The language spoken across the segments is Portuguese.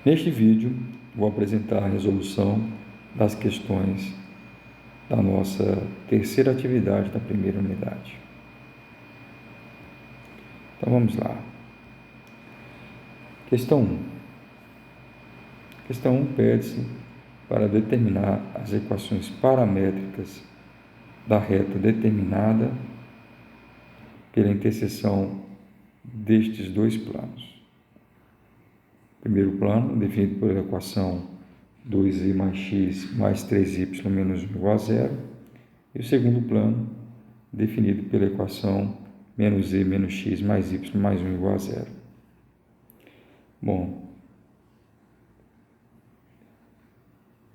Neste vídeo, vou apresentar a resolução das questões da nossa terceira atividade da primeira unidade. Então, vamos lá. Questão 1. Questão 1 pede-se para determinar as equações paramétricas da reta determinada pela interseção destes dois planos. Primeiro plano, definido pela equação 2y mais x mais 3y menos 1 igual a zero. E o segundo plano, definido pela equação menos e menos x mais y mais 1 igual a zero. Bom,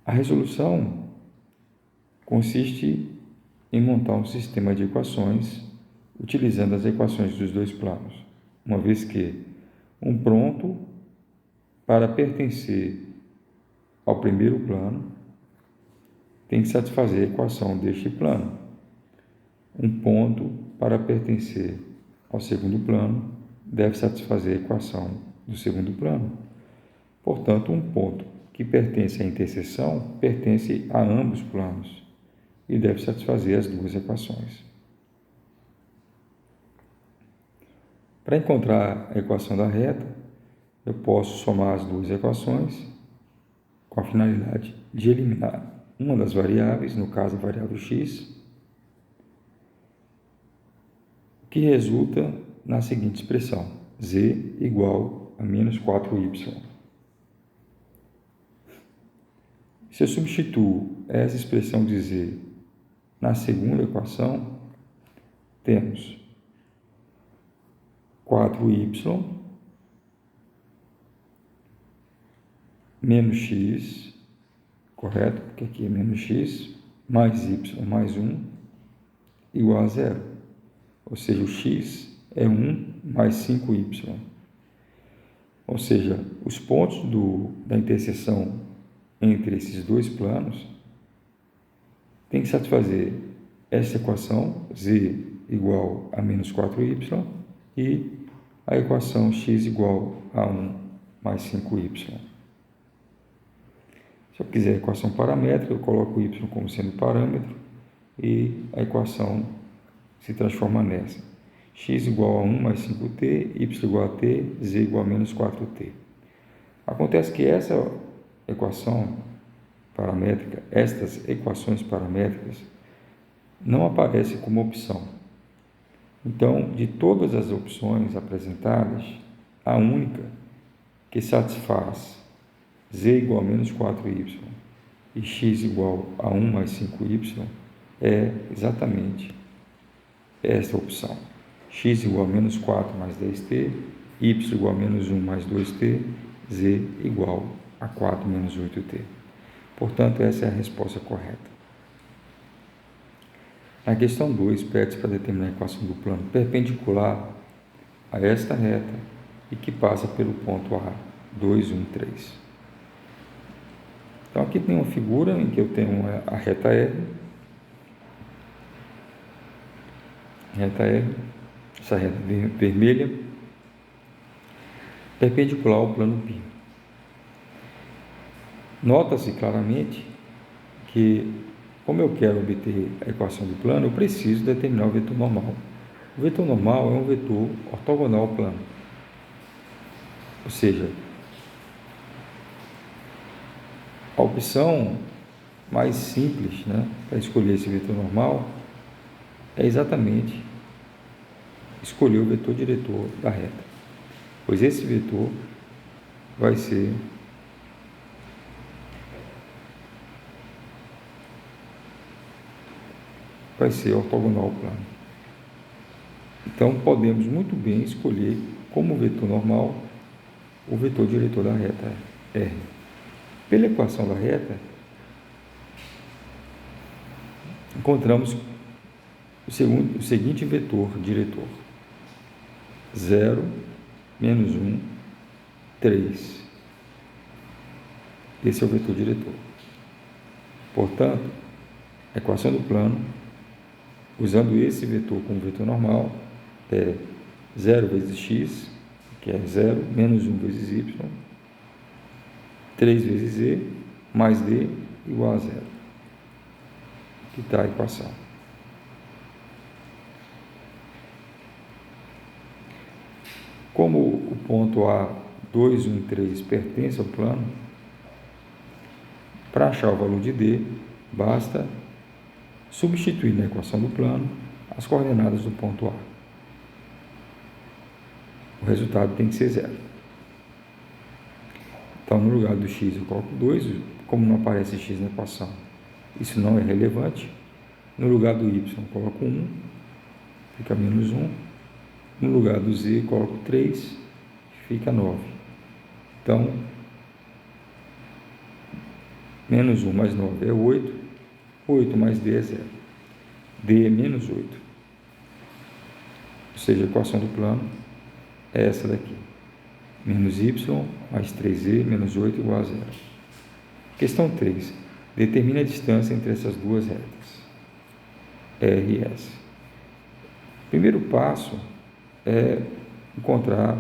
a resolução consiste em montar um sistema de equações utilizando as equações dos dois planos, uma vez que um ponto para pertencer ao primeiro plano tem que satisfazer a equação deste plano. Um ponto para pertencer ao segundo plano deve satisfazer a equação do segundo plano. Portanto, um ponto que pertence à interseção pertence a ambos os planos e deve satisfazer as duas equações. Para encontrar a equação da reta, eu posso somar as duas equações com a finalidade de eliminar uma das variáveis, no caso a variável x, que resulta na seguinte expressão: z igual a menos 4y. Se eu substituo essa expressão de z na segunda equação, temos 4y menos x, correto? Porque aqui é menos x, mais y mais 1, igual a zero. Ou seja, o x é 1 mais 5y. Ou seja, os pontos da interseção entre esses dois planos tem que satisfazer essa equação, z igual a menos 4y, e a equação x igual a 1 mais 5y. Se eu quiser a equação paramétrica, eu coloco y como sendo parâmetro e a equação se transforma nessa: x igual a 1 mais 5t, y igual a t, z igual a menos 4t. Acontece que essa equação paramétrica, estas equações paramétricas, não aparecem como opção. Então, de todas as opções apresentadas, a única que satisfaz z igual a menos 4y e x igual a 1 mais 5y é exatamente esta opção: x igual a menos 4 mais 10t, y igual a menos 1 mais 2t, z igual a 4 menos 8t. Portanto, essa é a resposta correta. Na questão 2, pede-se para determinar a equação do plano perpendicular a esta reta e que passa pelo ponto A, 2, 1, 3. Então, aqui tem uma figura em que eu tenho a reta R, essa reta vermelha, perpendicular ao plano π. Nota-se claramente que, como eu quero obter a equação do plano, eu preciso determinar o vetor normal. O vetor normal é um vetor ortogonal ao plano. Ou seja, a opção mais simples, para escolher esse vetor normal é exatamente escolher o vetor diretor da reta, pois esse vetor vai ser ortogonal ao plano. Então, podemos muito bem escolher como vetor normal o vetor diretor da reta R. Pela equação da reta, encontramos o seguinte vetor diretor: 0, menos 1, 3. Esse é o vetor diretor. Portanto, a equação do plano, usando esse vetor como vetor normal, é 0 vezes x, que é 0, menos 1 vezes y, 3 vezes Z mais D igual a 0. Aqui está a equação. Como o ponto A 2, 1, 3 pertence ao plano, para achar o valor de D, basta substituir na equação do plano as coordenadas do ponto A. O resultado tem que ser 0. Então, no lugar do x eu coloco 2, como não aparece x na equação, isso não é relevante. No lugar do y eu coloco 1, fica menos 1. No lugar do z eu coloco 3, fica 9. Então, menos 1 mais 9 é 8, 8 mais d é 0. D é menos 8. Ou seja, a equação do plano é essa daqui. Menos y mais 3z menos 8 igual a 0. Questão 3. Determine a distância entre essas duas retas, R e S. O primeiro passo é encontrar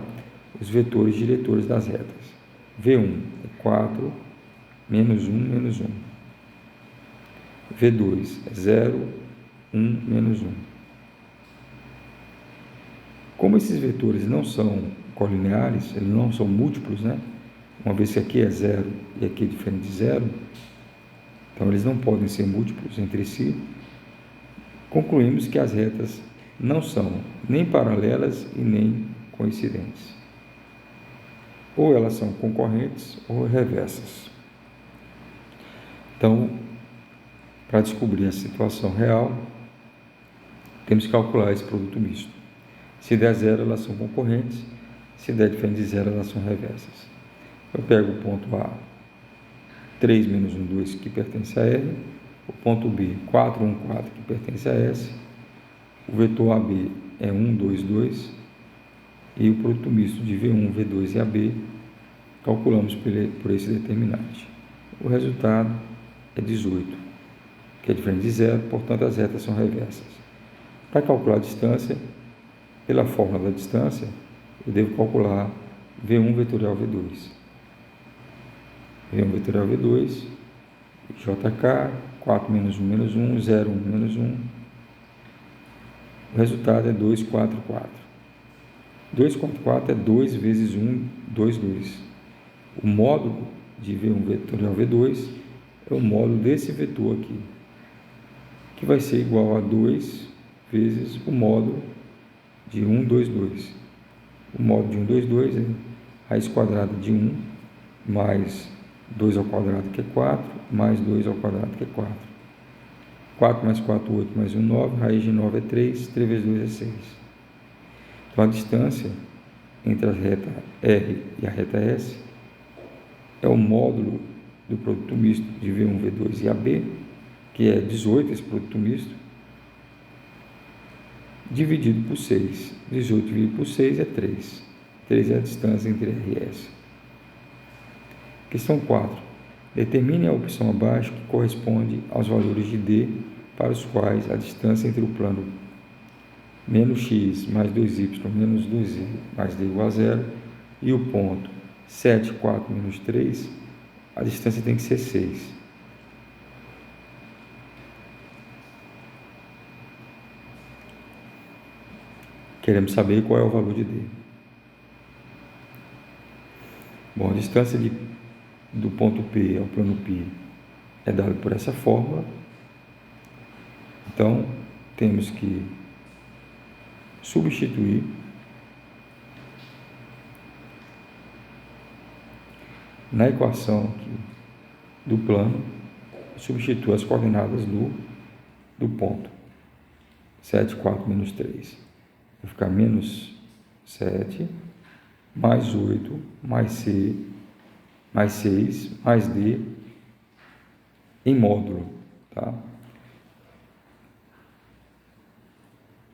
os vetores diretores das retas. V1 é 4, menos 1, menos 1. V2 é 0, 1, menos 1. Como esses vetores não são colineares, eles não são múltiplos, né? Uma vez que aqui é 0 e aqui é diferente de 0, então eles não podem ser múltiplos entre si, concluímos que as retas não são nem paralelas e nem coincidentes. Ou elas são concorrentes ou reversas. Então, para descobrir a situação real, temos que calcular esse produto misto. Se der 0, elas são concorrentes. Se der diferente de 0, elas são reversas. Eu pego o ponto A, 3, menos 1, 2, que pertence a R. O ponto B, 4, 1, 4, que pertence a S. O vetor AB é 1, 2, 2. E o produto misto de V1, V2 e AB, calculamos por esse determinante. O resultado é 18, que é diferente de 0, portanto as retas são reversas. Para calcular a distância, pela fórmula da distância, eu devo calcular V1 vetorial V2. V1 vetorial V2, JK, 4 menos 1, menos 1, 0, 1, menos 1. O resultado é 2, 4, 4. 2, 4, 4 é 2 vezes 1, 2, 2. O módulo de V1 vetorial V2 é o módulo desse vetor aqui, que vai ser igual a 2 vezes o módulo de 1, 2, 2. O módulo de 1, 2, 2 é raiz quadrada de 1 mais 2 ao quadrado, que é 4, mais 2 ao quadrado, que é 4. 4 mais 4, 8, mais 1, 9. Raiz de 9 é 3, 3 vezes 2 é 6. Então, a distância entre a reta R e a reta S é o módulo do produto misto de V1, V2 e AB, que é 18 esse produto misto, dividido por 6. 18 dividido por 6 é 3. 3 é a distância entre R e S. Questão 4. Determine a opção abaixo que corresponde aos valores de D para os quais a distância entre o plano menos x mais 2y menos 2z mais d igual a 0 e o ponto 7, 4, menos 3, a distância tem que ser 6. Queremos saber qual é o valor de D. Bom, a distância do ponto P ao plano P é dada por essa fórmula. Então, temos que substituir na equação aqui do plano, substituir as coordenadas do ponto. 7, 4, menos 3. Vai ficar menos 7, mais 8, mais C, mais 6, mais D, em módulo, tá?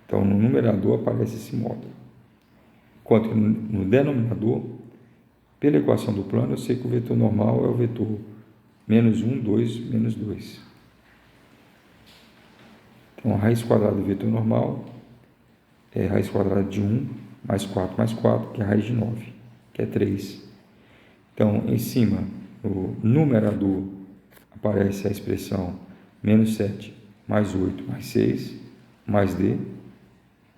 Então, no numerador aparece esse módulo. Enquanto no denominador, pela equação do plano, eu sei que o vetor normal é o vetor menos 1, 2, menos 2. Então, a raiz quadrada do vetor normal é a raiz quadrada de 1 mais 4, que é a raiz de 9, que é 3. Então, em cima no numerador aparece a expressão menos 7 mais 8 mais 6 mais D,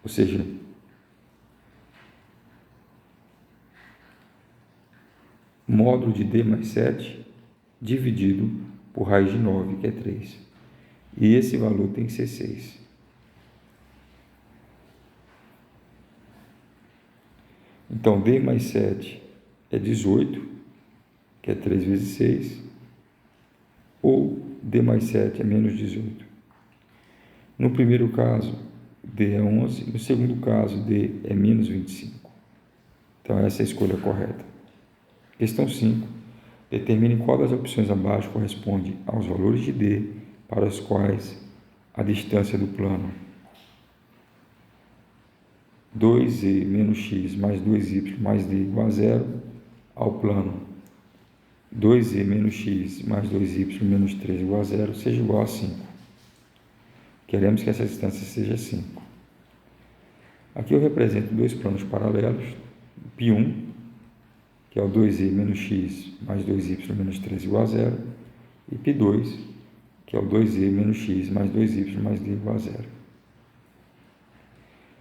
ou seja, módulo de D mais 7 dividido por raiz de 9, que é 3. E esse valor tem que ser 6. Então, D mais 7 é 18, que é 3 vezes 6, ou D mais 7 é menos 18. No primeiro caso, D é 11, no segundo caso, D é menos 25. Então, essa é a escolha correta. Questão 5. Determine qual das opções abaixo corresponde aos valores de D para os quais a distância do plano 2e menos x mais 2y mais d igual a 0 ao plano 2e menos x mais 2y menos 3 igual a 0 seja igual a 5. Queremos que essa distância seja 5. Aqui eu represento dois planos paralelos, π1, que é o 2e menos x mais 2y menos 3 igual a 0, e π2, que é o 2e menos x mais 2y mais d igual a 0.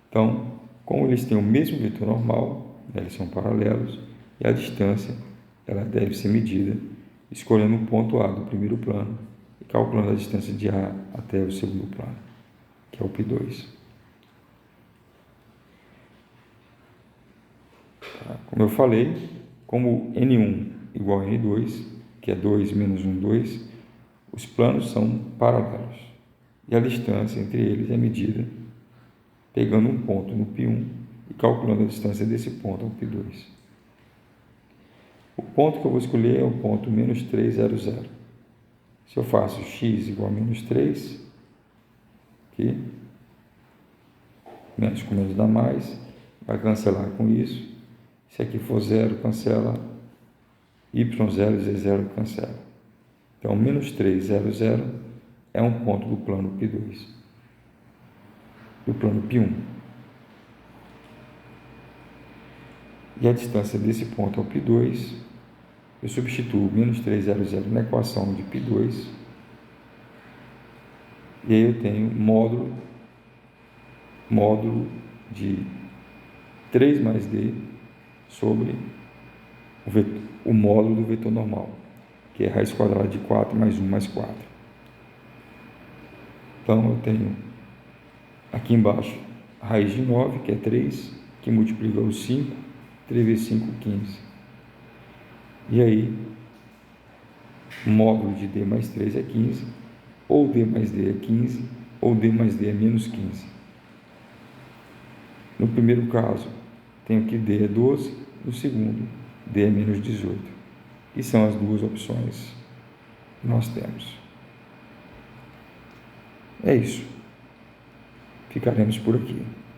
Então, como eles têm o mesmo vetor normal, eles são paralelos, e a distância ela deve ser medida escolhendo o ponto A do primeiro plano e calculando a distância de A até o segundo plano, que é o π2. Como eu falei, como N1 igual a N2, que é 2 menos 1, 2, os planos são paralelos e a distância entre eles é medida pegando um ponto no π1 e calculando a distância desse ponto ao π2. O ponto que eu vou escolher é o ponto menos 3, 0, 0. Se eu faço x igual a menos 3, aqui, menos com menos dá mais, vai cancelar com isso. Se aqui for 0, cancela, y0, z0 cancela. Então, menos 3, 0, 0 é um ponto do plano π2, do plano π1. E a distância desse ponto ao π2, eu substituo menos 3, 0, 0 na equação de π2, e aí eu tenho módulo de 3 mais d sobre o módulo do vetor normal, que é raiz quadrada de 4 mais 1 mais 4. Então, eu tenho aqui embaixo a raiz de 9, que é 3, que multiplica os 5, 3 vezes 5, 15. E aí, o módulo de D mais 3 é 15, ou D mais D é 15, ou D mais D é menos 15. No primeiro caso, tenho que D é 12, no segundo, D é menos 18. E são as duas opções que nós temos. É isso. Ficaremos por aqui.